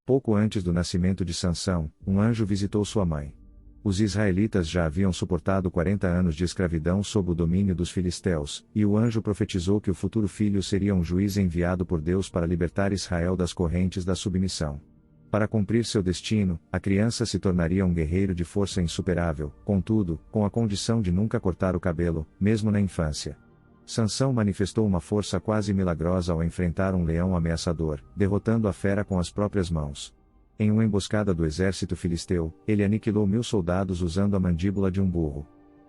Pouco antes do nascimento de Sansão, um anjo visitou sua mãe. Os israelitas já haviam suportado 40 anos de escravidão sob o domínio dos filisteus, e o anjo profetizou que o futuro filho seria um juiz enviado por Deus para libertar Israel das correntes da submissão. Para cumprir seu destino, a criança se tornaria um guerreiro de força insuperável, contudo, com a condição de nunca cortar o cabelo, mesmo na infância. Sansão manifestou uma força quase milagrosa ao enfrentar um leão ameaçador, derrotando a fera com as próprias mãos. Em uma emboscada do exército filisteu, ele aniquilou 1000 soldados usando a mandíbula de um burro.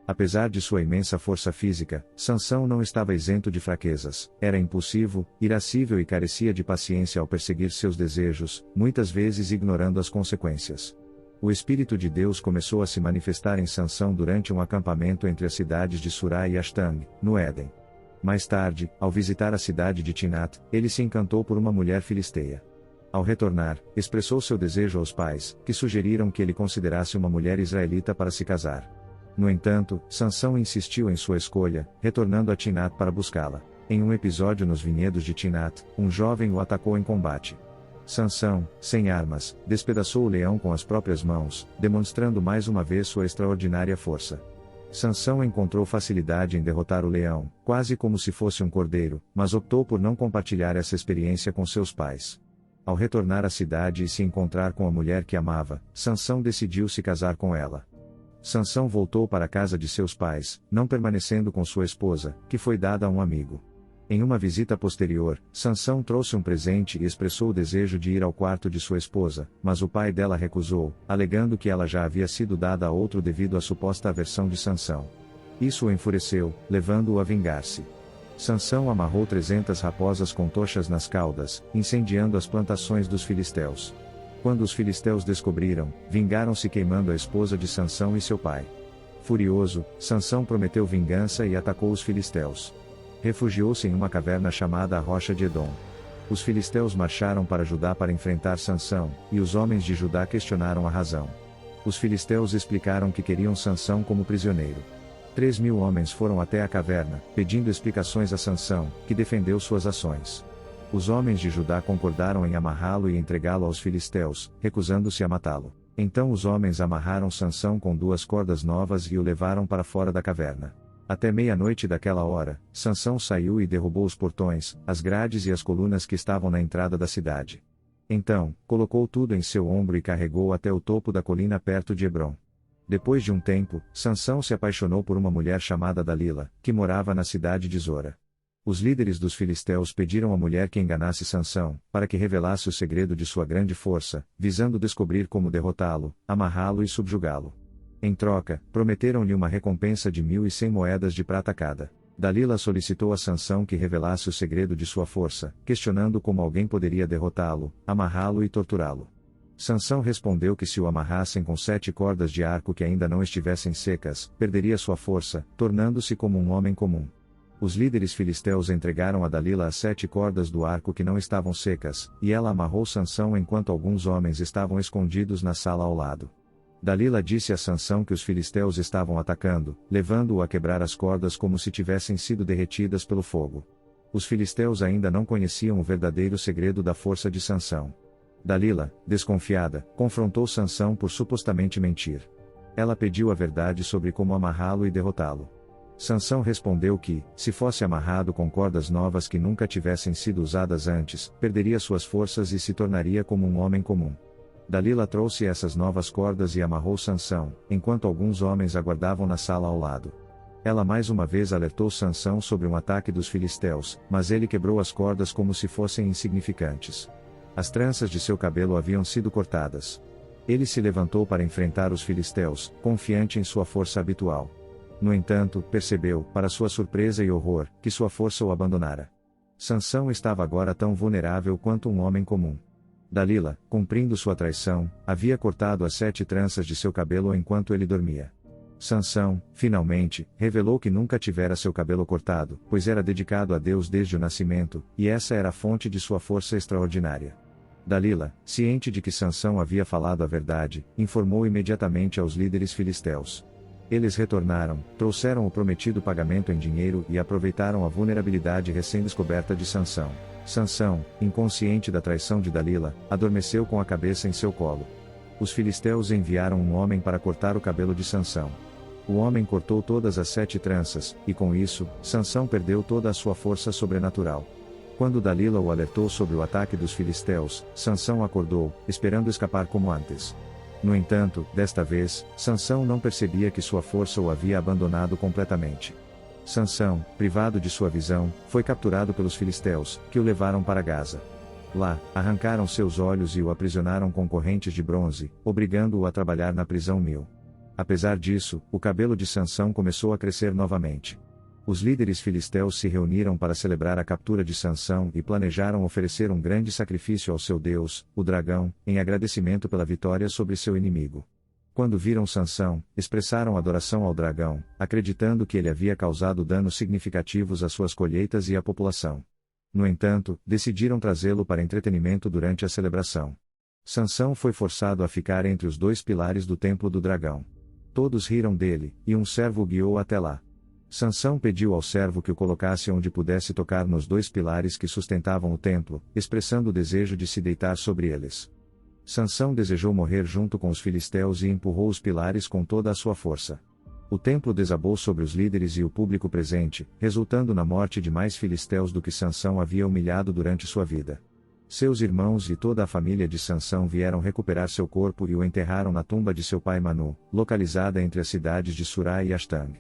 Apesar de sua imensa força física, Sansão não estava isento de fraquezas, era impulsivo, irascível e carecia de paciência ao perseguir seus desejos, muitas vezes ignorando as consequências. O Espírito de Deus começou a se manifestar em Sansão durante um acampamento entre as cidades de Surá e Ashtang, no Éden. Mais tarde, ao visitar a cidade de Timnat, ele se encantou por uma mulher filisteia. Ao retornar, expressou seu desejo aos pais, que sugeriram que ele considerasse uma mulher israelita para se casar. No entanto, Sansão insistiu em sua escolha, retornando a Timnat para buscá-la. Em um episódio nos vinhedos de Timnat, um jovem o atacou em combate. Sansão, sem armas, despedaçou o leão com as próprias mãos, demonstrando mais uma vez sua extraordinária força. Sansão encontrou facilidade em derrotar o leão, quase como se fosse um cordeiro, mas optou por não compartilhar essa experiência com seus pais. Ao retornar à cidade e se encontrar com a mulher que amava, Sansão decidiu se casar com ela. Sansão voltou para a casa de seus pais, não permanecendo com sua esposa, que foi dada a um amigo. Em uma visita posterior, Sansão trouxe um presente e expressou o desejo de ir ao quarto de sua esposa, mas o pai dela recusou, alegando que ela já havia sido dada a outro devido à suposta aversão de Sansão. Isso o enfureceu, levando-o a vingar-se. Sansão amarrou 300 raposas com tochas nas caudas, incendiando as plantações dos filisteus. Quando os filisteus descobriram, vingaram-se queimando a esposa de Sansão e seu pai. Furioso, Sansão prometeu vingança e atacou os filisteus. Refugiou-se em uma caverna chamada a Rocha de Edom. Os filisteus marcharam para Judá para enfrentar Sansão, e os homens de Judá questionaram a razão. Os filisteus explicaram que queriam Sansão como prisioneiro. 3.000 homens foram até a caverna, pedindo explicações a Sansão, que defendeu suas ações. Os homens de Judá concordaram em amarrá-lo e entregá-lo aos filisteus, recusando-se a matá-lo. Então os homens amarraram Sansão com 2 cordas novas e o levaram para fora da caverna. Até meia-noite daquela hora, Sansão saiu e derrubou os portões, as grades e as colunas que estavam na entrada da cidade. Então, colocou tudo em seu ombro e carregou até o topo da colina perto de Hebrom. Depois de um tempo, Sansão se apaixonou por uma mulher chamada Dalila, que morava na cidade de Zora. Os líderes dos filisteus pediram à mulher que enganasse Sansão, para que revelasse o segredo de sua grande força, visando descobrir como derrotá-lo, amarrá-lo e subjugá-lo. Em troca, prometeram-lhe uma recompensa de 1.100 moedas de prata cada. Dalila solicitou a Sansão que revelasse o segredo de sua força, questionando como alguém poderia derrotá-lo, amarrá-lo e torturá-lo. Sansão respondeu que se o amarrassem com 7 cordas de arco que ainda não estivessem secas, perderia sua força, tornando-se como um homem comum. Os líderes filisteus entregaram a Dalila as 7 cordas do arco que não estavam secas, e ela amarrou Sansão enquanto alguns homens estavam escondidos na sala ao lado. Dalila disse a Sansão que os filisteus estavam atacando, levando-o a quebrar as cordas como se tivessem sido derretidas pelo fogo. Os filisteus ainda não conheciam o verdadeiro segredo da força de Sansão. Dalila, desconfiada, confrontou Sansão por supostamente mentir. Ela pediu a verdade sobre como amarrá-lo e derrotá-lo. Sansão respondeu que, se fosse amarrado com cordas novas que nunca tivessem sido usadas antes, perderia suas forças e se tornaria como um homem comum. Dalila trouxe essas novas cordas e amarrou Sansão, enquanto alguns homens aguardavam na sala ao lado. Ela mais uma vez alertou Sansão sobre um ataque dos filisteus, mas ele quebrou as cordas como se fossem insignificantes. As tranças de seu cabelo haviam sido cortadas. Ele se levantou para enfrentar os filisteus, confiante em sua força habitual. No entanto, percebeu, para sua surpresa e horror, que sua força o abandonara. Sansão estava agora tão vulnerável quanto um homem comum. Dalila, cumprindo sua traição, havia cortado as 7 tranças de seu cabelo enquanto ele dormia. Sansão, finalmente, revelou que nunca tivera seu cabelo cortado, pois era dedicado a Deus desde o nascimento, e essa era a fonte de sua força extraordinária. Dalila, ciente de que Sansão havia falado a verdade, informou imediatamente aos líderes filisteus. Eles retornaram, trouxeram o prometido pagamento em dinheiro e aproveitaram a vulnerabilidade recém-descoberta de Sansão. Sansão, inconsciente da traição de Dalila, adormeceu com a cabeça em seu colo. Os filisteus enviaram um homem para cortar o cabelo de Sansão. O homem cortou todas as 7 tranças, e com isso, Sansão perdeu toda a sua força sobrenatural. Quando Dalila o alertou sobre o ataque dos filisteus, Sansão acordou, esperando escapar como antes. No entanto, desta vez, Sansão não percebia que sua força o havia abandonado completamente. Sansão, privado de sua visão, foi capturado pelos filisteus, que o levaram para Gaza. Lá, arrancaram seus olhos e o aprisionaram com correntes de bronze, obrigando-o a trabalhar na prisão 1000. Apesar disso, o cabelo de Sansão começou a crescer novamente. Os líderes filisteus se reuniram para celebrar a captura de Sansão e planejaram oferecer um grande sacrifício ao seu deus, o dragão, em agradecimento pela vitória sobre seu inimigo. Quando viram Sansão, expressaram adoração ao dragão, acreditando que ele havia causado danos significativos às suas colheitas e à população. No entanto, decidiram trazê-lo para entretenimento durante a celebração. Sansão foi forçado a ficar entre os 2 pilares do templo do dragão. Todos riram dele, e um servo o guiou até lá. Sansão pediu ao servo que o colocasse onde pudesse tocar nos 2 pilares que sustentavam o templo, expressando o desejo de se deitar sobre eles. Sansão desejou morrer junto com os filisteus e empurrou os pilares com toda a sua força. O templo desabou sobre os líderes e o público presente, resultando na morte de mais filisteus do que Sansão havia humilhado durante sua vida. Seus irmãos e toda a família de Sansão vieram recuperar seu corpo e o enterraram na tumba de seu pai Manu, localizada entre as cidades de Surá e Ashtang.